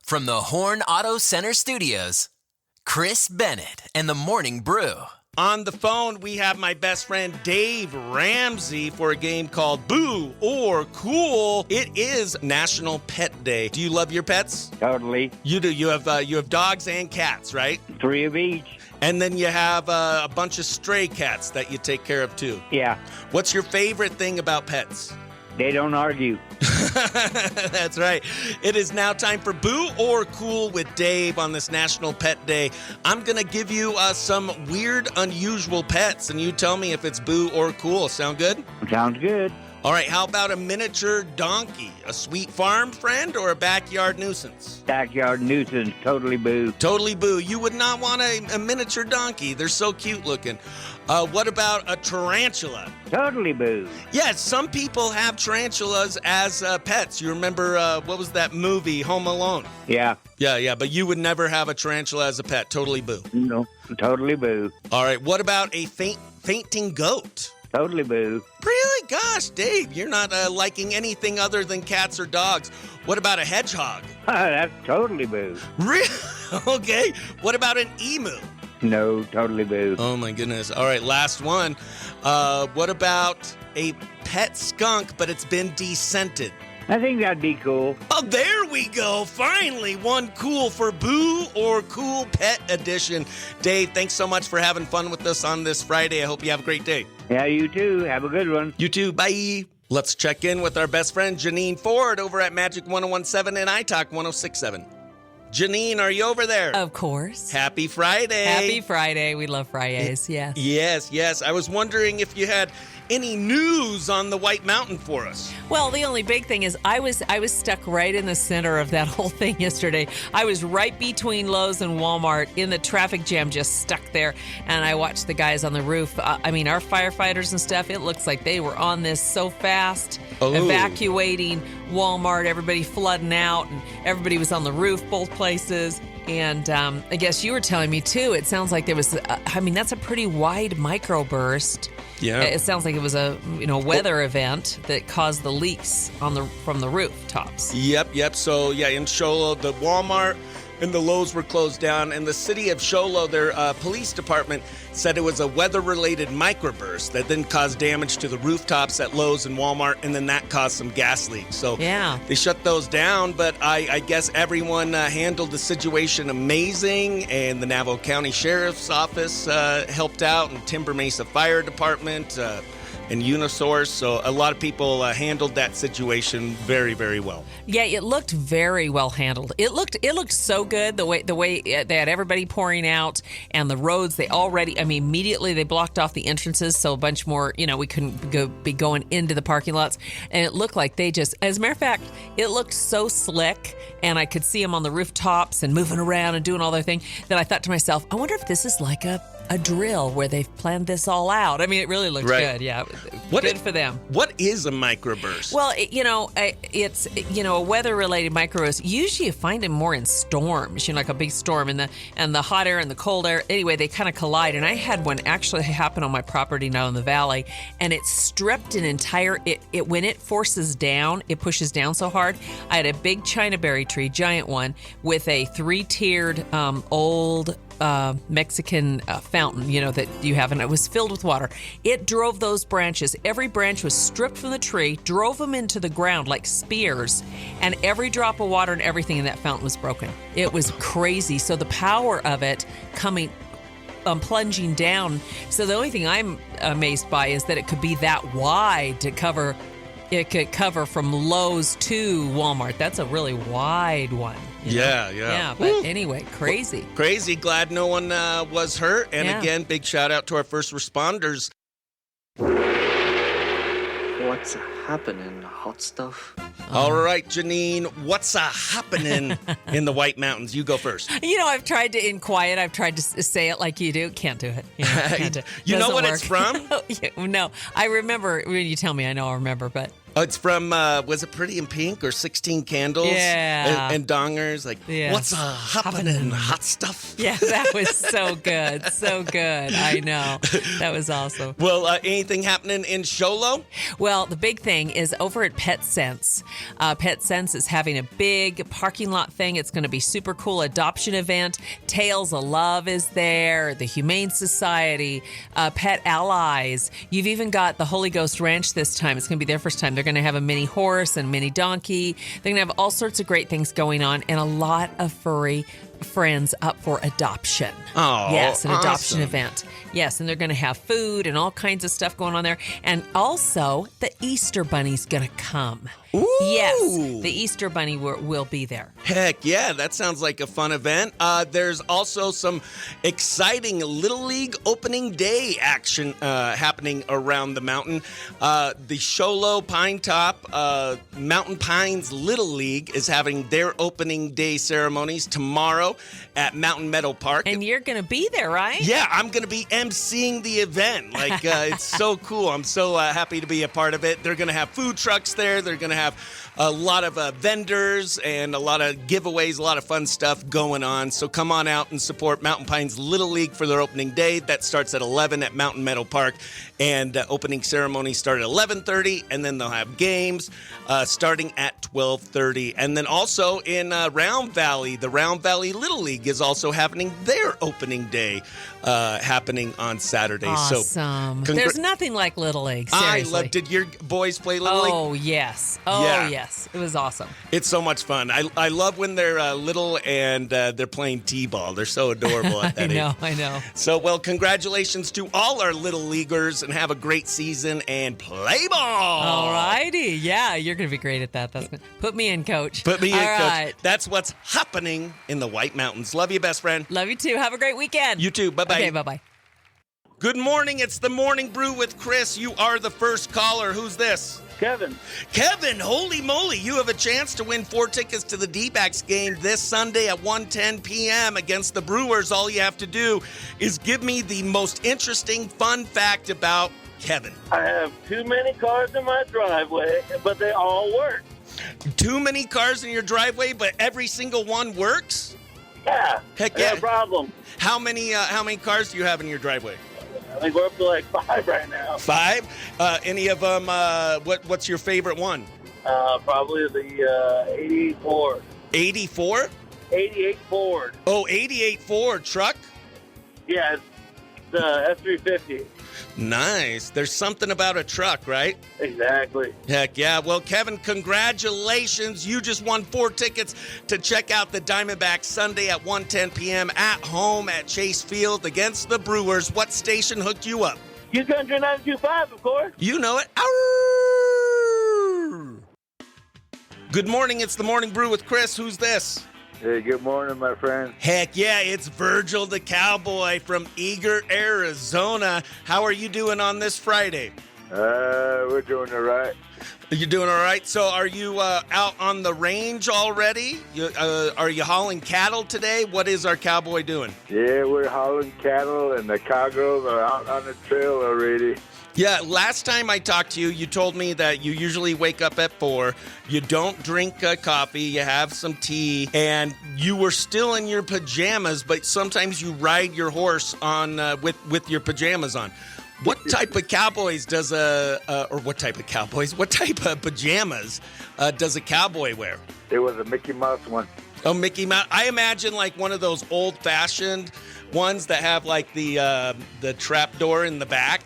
From the Horn Auto Center Studios, Chris Bennett and the Morning Brew. On the phone, we have my best friend Dave Ramsey for a game called Boo or Cool. It is National Pet Day. Do you love your pets? Totally. You do. You have dogs and cats, right? 3 of each. And then you have a bunch of stray cats that you take care of too. Yeah. What's your favorite thing about pets? They don't argue. That's right. It is now time for Boo or Cool with Dave on this National Pet Day. I'm going to give you some weird, unusual pets, and you tell me if it's Boo or Cool. Sound good? Sounds good. All right, how about a miniature donkey? A sweet farm friend or a backyard nuisance? Backyard nuisance. Totally boo. Totally Boo. You would not want a miniature donkey. They're so cute looking. What about a tarantula? Totally boo. Yes, some people have tarantulas as pets. You remember, what was that movie, Home Alone? Yeah. Yeah, but you would never have a tarantula as a pet. Totally Boo. No. Totally boo. All right, what about a fainting goat? Totally boo. Really? Gosh, Dave, you're not liking anything other than cats or dogs. What about a hedgehog? That's totally boo. Really? Okay. What about an emu? No, totally boo. Oh, my goodness. All right, last one. What about a pet skunk, but it's been descented? I think that'd be cool. Oh, there we go. Finally, one cool for Boo or Cool Pet Edition. Dave, thanks so much for having fun with us on this Friday. I hope you have a great day. Yeah, you too. Have a good one. You too. Bye. Let's check in with our best friend, Janine Ford, over at Magic 101.7 and iTalk 106.7. Janine, are you over there? Of course. Happy Friday. Happy Friday. We love Fridays, yes. Yes. I was wondering if you had any news on the White Mountain for us. Well, the only big thing is I was stuck right in the center of that whole thing yesterday. I was right between Lowe's and Walmart in the traffic jam, just stuck there. And I watched the guys on the roof. Our firefighters and stuff, it looks like they were on this so fast, evacuating Walmart, everybody flooding out, and everybody was on the roof, both places. And I guess you were telling me, too, it sounds like there was, that's a pretty wide microburst. Yeah. It sounds like it was a weather event that caused the leaks from the rooftops. Yep. So, in Show Low, the Walmart and the Lowe's were closed down. And the city of Show Low, their police department said it was a weather-related microburst that then caused damage to the rooftops at Lowe's and Walmart, and then that caused some gas leaks. So they shut those down, but I guess everyone handled the situation amazing, and the Navajo County Sheriff's Office helped out, and Timber Mesa Fire Department, and Unisource. So a lot of people handled that situation very, very well. Yeah, it looked very well handled. It looked so good the way they had everybody pouring out, and the roads, immediately they blocked off the entrances, so a bunch more, we couldn't be going into the parking lots. And it looked like they just, as a matter of fact, it looked so slick, and I could see them on the rooftops and moving around and doing all their thing, that I thought to myself, I wonder if this is like a drill where they've planned this all out. It really looked good. Yeah, good for them. What is a microburst? Well, it's a weather-related microburst. Usually, you find them more in storms. Like a big storm, and the hot air and the cold air. Anyway, they kind of collide. And I had one actually happen on my property now in the valley, and it stripped an entire. It when it forces down, it pushes down so hard. I had a big China berry tree, giant one, with a 3-tiered old Mexican fountain, that you have, and it was filled with water. It drove those branches. Every branch was stripped from the tree, drove them into the ground like spears, and every drop of water and everything in that fountain was broken. It was crazy. So the power of it coming, plunging down. So the only thing I'm amazed by is that it could be that wide to cover. It could cover from Lowe's to Walmart. That's a really wide one. Yeah. But anyway, crazy. Crazy. Glad no one was hurt. And again, big shout out to our first responders. What's happening, hot stuff? All right, Janine, what's happening in the White Mountains? You go first. I've tried to, in quiet, I've tried to say it like you do. Can't do it. You know what it's from? No, I remember. When you tell me, I'll remember, but Oh, it's from, was it Pretty in Pink or 16 Candles? Yeah. And Dongers, like, Yes. what's happening, hot stuff? Yeah, that was so good. So good. I know. That was awesome. Well, anything happening in Sholo? Well, the big thing is over at PetSense. PetSense is having a big parking lot thing. It's going to be super cool adoption event. Tales of Love is there. The Humane Society, Pet Allies. You've even got the Holy Ghost Ranch this time. It's going to be their first time. They're going to have a mini horse and mini donkey. They're going to have all sorts of great things going on and a lot of furry friends up for adoption. Oh, yes, an adoption awesome. event. Yes, and they're going to have food and all kinds of stuff going on there. And also, the Easter Bunny's going to come. Ooh. Yes, the Easter Bunny will be there. Heck yeah, that sounds like a fun event. There's also some exciting Little League opening day action happening around the mountain. The Sholo Pine Top Mountain Pines Little League is having their opening day ceremonies tomorrow at Mountain Meadow Park. And you're going to be there, right? Yeah, I'm going to be emceeing the event. Like, it's so cool. I'm so happy to be a part of it. They're going to have food trucks there. They're going to have a lot of vendors and a lot of giveaways, a lot of fun stuff going on. So come on out and support Mountain Pines Little League for their opening day. That starts at 11 at Mountain Meadow Park. And opening ceremony start at 11:30, and then they'll have games starting at 12:30. And then also in Round Valley, the Round Valley Little League is also having their opening day happening on Saturday. Awesome. So there's nothing like Little League, seriously. Did your boys play Little League? Oh, yes. Oh, Yeah. yes. It was awesome. It's so much fun. I love when they're little and they're playing t-ball. They're so adorable at that age. I know. So, well, congratulations to all our little leaguers and have a great season and play ball. All righty. Yeah, you're going to be great at that. That's good. Put me in, Coach. Put me in, All Coach. right. That's what's happening in the White Mountains. Love you, best friend. Love you too. Have a great weekend. You too. Bye-bye. Okay, bye-bye. Good morning. It's the Morning Brew with Chris. You are the first caller. Who's this? Kevin. Kevin, holy moly, you have a chance to win 4 tickets to the D-backs game this Sunday at 1:10 p.m. against the Brewers. All you have to do is give me the most interesting, fun fact about Kevin. I have too many cars in my driveway, but they all work. Too many cars in your driveway, but every single one works? Yeah. Heck No yeah. problem. How many cars do you have in your driveway? I think we're up to like 5 right now. 5? Any of them, what's your favorite one? Probably the 88 Ford. 84? 88 Ford. Oh, 88 Ford truck? Yeah, it's the F-350. Nice. There's something about a truck, right? Exactly. Heck yeah. Well, Kevin, congratulations. You just won 4 tickets to check out the Diamondbacks Sunday at 1:10 p.m. at home at Chase Field against the Brewers. What station hooked you up? Q Country 92.5, of course. You know it. Arr! Good morning. It's the Morning Brew with Chris. Who's this? Hey, good morning, my friend. Heck yeah, it's Virgil the Cowboy from Eager, Arizona. How are you doing on this Friday? We're doing all right. You're doing all right? So are you out on the range already? Are you hauling cattle today? What is our cowboy doing? Yeah, we're hauling cattle, and the cowgirls are out on the trail already. Yeah, last time I talked to you, you told me that you usually wake up at 4, you don't drink coffee, you have some tea, and you were still in your pajamas, but sometimes you ride your horse on with your pajamas on. What type of cowboys does what type of pajamas does a cowboy wear? It was a Mickey Mouse one. Oh, Mickey Mouse. I imagine like one of those old-fashioned ones that have like the trap door in the back.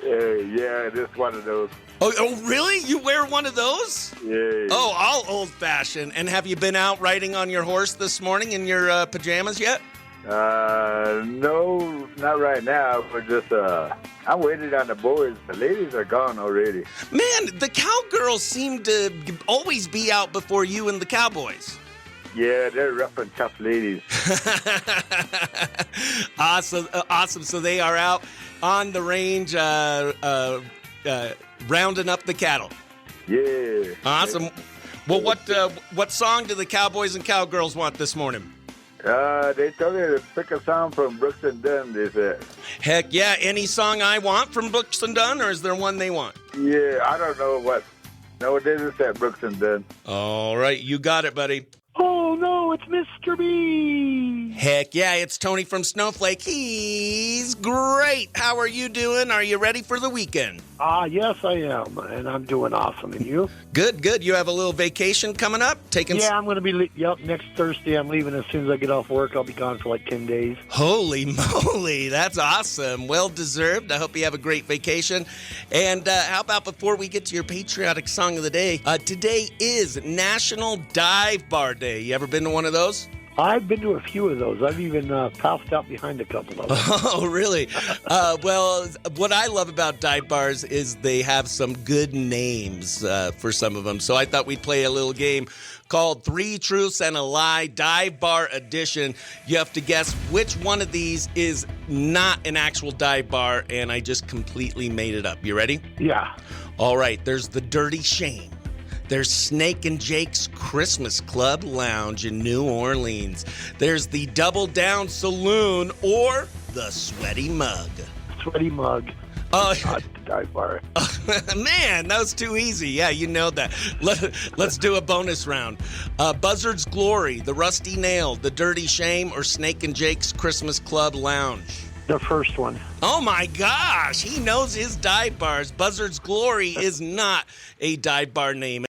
Yeah, just one of those. Oh, really? You wear one of those? Yeah. Oh, all old-fashioned. And have you been out riding on your horse this morning in your pajamas yet? No, not right now. We're just, I'm waiting on the boys. The ladies are gone already. Man, the cowgirls seem to always be out before you and the cowboys. Yeah, they're rough and tough ladies. Awesome. So they are out on the range rounding up the cattle. Yeah. Awesome. Well, what song do the cowboys and cowgirls want this morning? They told me to pick a song from Brooks and Dunn, they said. Heck yeah. Any song I want from Brooks and Dunn, or is there one they want? Yeah, I don't know what No, this is at Brooks and Dunn. All right, you got it, buddy. Oh, no, it's Mr. B. Heck yeah, it's Tony from Snowflake. He's great. How are you doing? Are you ready for the weekend? Yes, I am, and I'm doing awesome. And you? Good, good. You have a little vacation coming up? Yeah, I'm going to be, next Thursday I'm leaving. As soon as I get off work, I'll be gone for like 10 days. Holy moly, that's awesome. Well deserved. I hope you have a great vacation. And how about before we get to your patriotic song of the day, today is National Dive Bar Day. You ever been to one of those? I've been to a few of those. I've even passed out behind a couple of them. Oh, really? Well, what I love about dive bars is they have some good names for some of them. So I thought we'd play a little game called 3 Truths and a Lie Dive Bar Edition. You have to guess which one of these is not an actual dive bar, and I just completely made it up. You ready? Yeah. All right, there's the Dirty Shame. There's Snake and Jake's Christmas Club Lounge in New Orleans. There's the Double Down Saloon or the Sweaty Mug. Sweaty Mug. Oh, Not the dive bar. man, that was too easy. Yeah, you nailed that. Let's do a bonus round. Buzzard's Glory, the Rusty Nail, the Dirty Shame, or Snake and Jake's Christmas Club Lounge. The first one. Oh my gosh, he knows his dive bars. Buzzard's Glory is not a dive bar name.